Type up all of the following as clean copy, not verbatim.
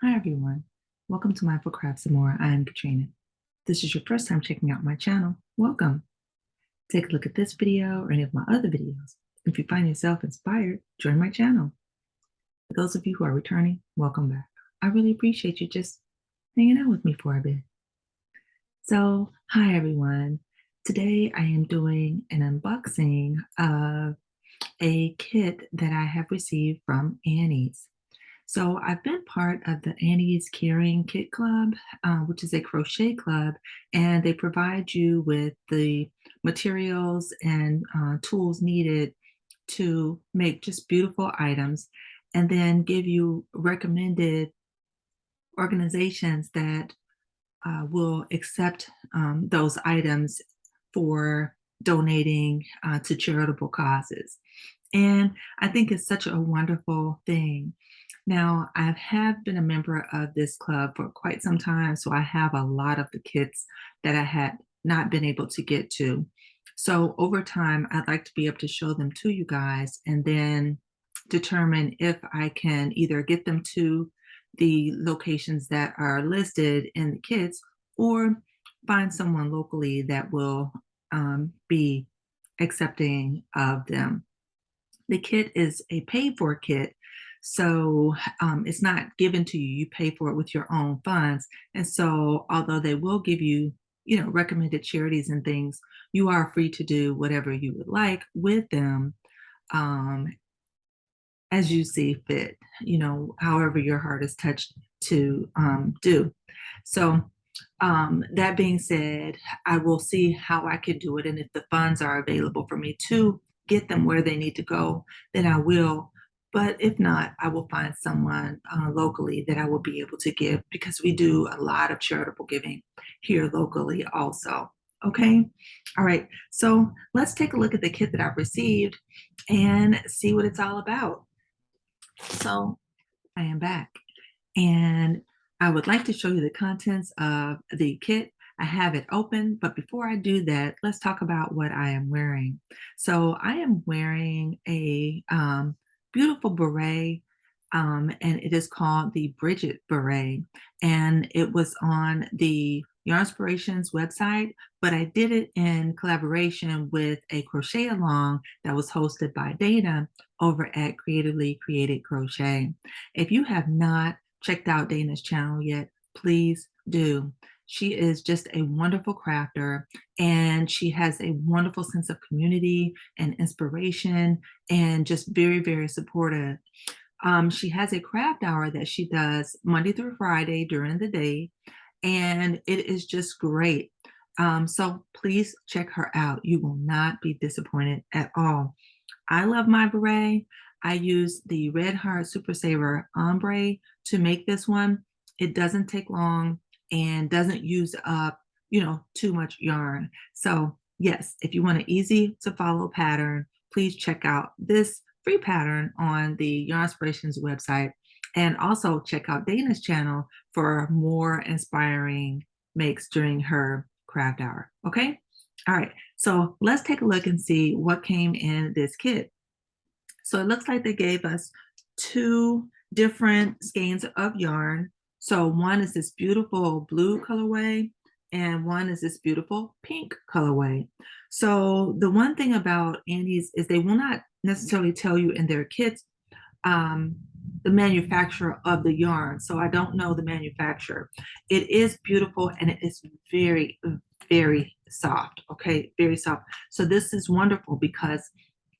Hi everyone, welcome to Mindful Crafts and More. I am Katrina. If this is your first time checking out my channel, welcome. Take a look at this video or any of my other videos. If you find yourself inspired, join my channel. For those of you who are returning, welcome back. I really appreciate you just hanging out with me for a bit. So, hi everyone. Today I am doing an unboxing of a kit that I have received from Annie's. So I've been part of the Annie's Caring Kit Club, which is a crochet club, and they provide you with the materials and tools needed to make just beautiful items, and then give you recommended organizations that will accept those items for donating to charitable causes. And I think it's such a wonderful thing. Now, I have been a member of this club for quite some time, so I have a lot of the kits that I had not been able to get to. So over time, I'd like to be able to show them to you guys and then determine if I can either get them to the locations that are listed in the kits or find someone locally that will be accepting of them. The kit is a paid for kit, so it's not given to you. You pay for it with your own funds. And so although they will give you, recommended charities and things, you are free to do whatever you would like with them um, as you see fit, however your heart is touched to do. So that being said, I will see how I can do it. And if the funds are available for me to get them where they need to go, then I will. But if not, I will find someone locally that I will be able to give, because we do a lot of charitable giving here locally also. Okay. All right. So let's take a look at the kit that I've received and see what it's all about. So I am back, and I would like to show you the contents of the kit. I have it open, but before I do that, let's talk about what I am wearing. So I am wearing a beautiful beret, and it is called the Bridget beret, and it was on the Yarnspirations website, but I did it in collaboration with a crochet along that was hosted by Dana over at Creatively Created Crochet. If you have not checked out Dana's channel yet, please do. She is just a wonderful crafter, and she has a wonderful sense of community and inspiration, and just very, very supportive. She has a craft hour that she does Monday through Friday during the day, and it is just great. So please check her out. You will not be disappointed at all. I love my beret. I use the Red Heart Super Saver ombre to make this one. It doesn't take long and doesn't use up, too much yarn. So yes, if you want an easy to follow pattern, please check out this free pattern on the Yarnspirations website, and also check out Dana's channel for more inspiring makes during her craft hour. Okay. All right. So let's take a look and see what came in this kit. So it looks like they gave us two different skeins of yarn. So one is this beautiful blue colorway, and one is this beautiful pink colorway. So the one thing about Annie's is they will not necessarily tell you in their kits the manufacturer of the yarn. So I don't know the manufacturer. It is beautiful, and it is very, very soft. Okay, very soft. So this is wonderful because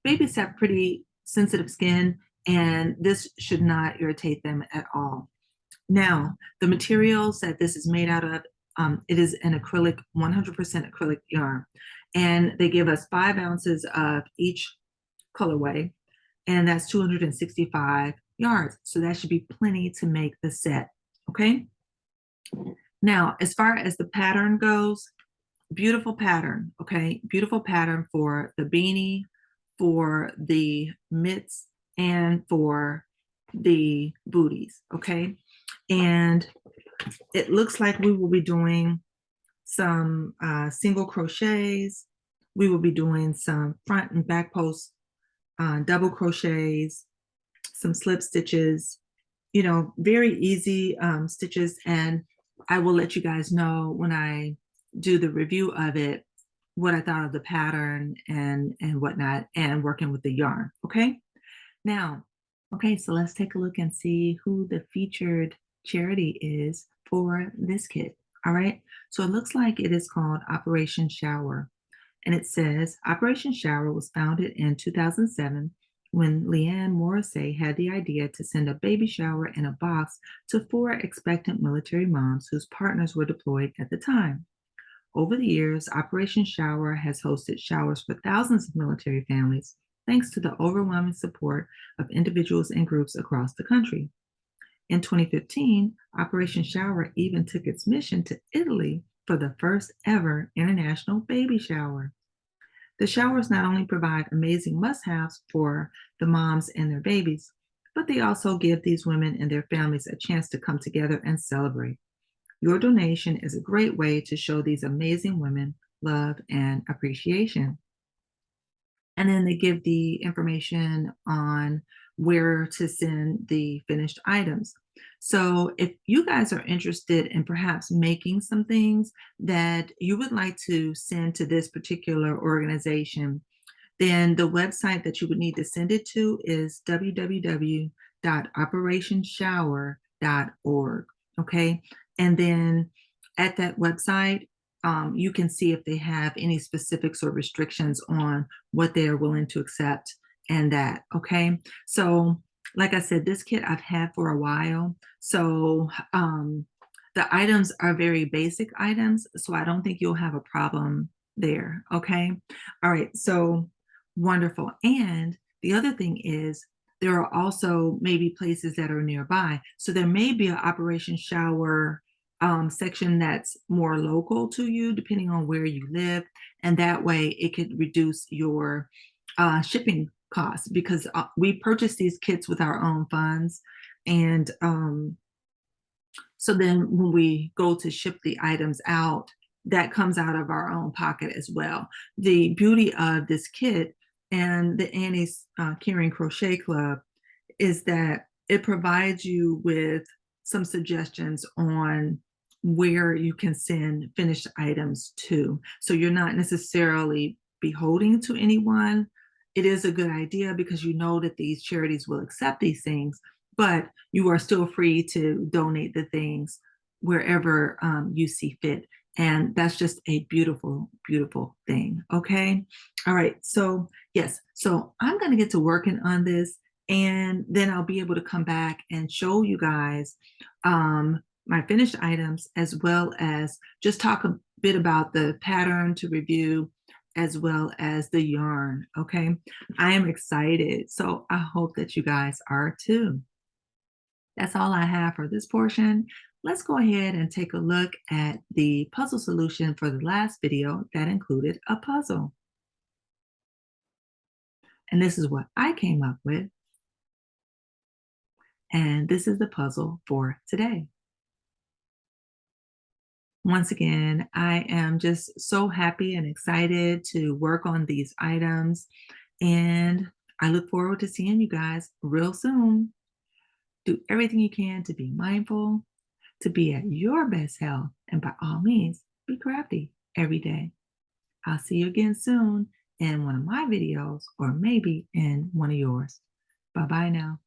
babies have pretty sensitive skin, and this should not irritate them at all. Now, the materials that this is made out of, it is an acrylic, 100% acrylic yarn. And they give us 5 ounces of each colorway, and that's 265 yards. So that should be plenty to make the set. Okay. Now, as far as the pattern goes, beautiful pattern. Okay. Beautiful pattern for the beanie, for the mitts, and for the booties. Okay. And it looks like we will be doing some single crochets. We will be doing some front and back post double crochets, some slip stitches, very easy stitches, and I will let you guys know when I do the review of it what I thought of the pattern and whatnot, and working with the yarn. Okay. Now, okay, so let's take a look and see who the featured charity is for this kit. All right. So it looks like it is called Operation Shower. And it says Operation Shower was founded in 2007 when Leanne Morrissey had the idea to send a baby shower in a box to 4 expectant military moms whose partners were deployed at the time. Over the years, Operation Shower has hosted showers for thousands of military families, thanks to the overwhelming support of individuals and groups across the country. In 2015, Operation Shower even took its mission to Italy for the first ever international baby shower. The showers not only provide amazing must-haves for the moms and their babies, but they also give these women and their families a chance to come together and celebrate. Your donation is a great way to show these amazing women love and appreciation. And then they give the information on where to send the finished items. So if you guys are interested in perhaps making some things that you would like to send to this particular organization, then the website that you would need to send it to is www.operationshower.org. Okay. And then at that website, you can see if they have any specifics or restrictions on what they are willing to accept and that. Okay. So, like I said, this kit I've had for a while. So, the items are very basic items. So, I don't think you'll have a problem there. Okay. All right. So, wonderful. And the other thing is, there are also maybe places that are nearby. So, there may be an Operation Shower section that's more local to you, depending on where you live. And that way it could reduce your shipping costs because we purchase these kits with our own funds. And so then when we go to ship the items out, that comes out of our own pocket as well. The beauty of this kit and the Annie's Caring Crochet Club is that it provides you with some suggestions on where you can send finished items to. So you're not necessarily beholden to anyone. It is a good idea because you know that these charities will accept these things, but you are still free to donate the things wherever you see fit. And that's just a beautiful, beautiful thing. Okay. All right. So, yes. So I'm going to get to working on this, and then I'll be able to come back and show you guys my finished items, as well as just talk a bit about the pattern to review, as well as the yarn. Okay. I am excited. So I hope that you guys are too. That's all I have for this portion. Let's go ahead and take a look at the puzzle solution for the last video that included a puzzle. And this is what I came up with. And this is the puzzle for today. Once again, I am just so happy and excited to work on these items. And I look forward to seeing you guys real soon. Do everything you can to be mindful, to be at your best health, and by all means, be crafty every day. I'll see you again soon in one of my videos, or maybe in one of yours. Bye-bye now.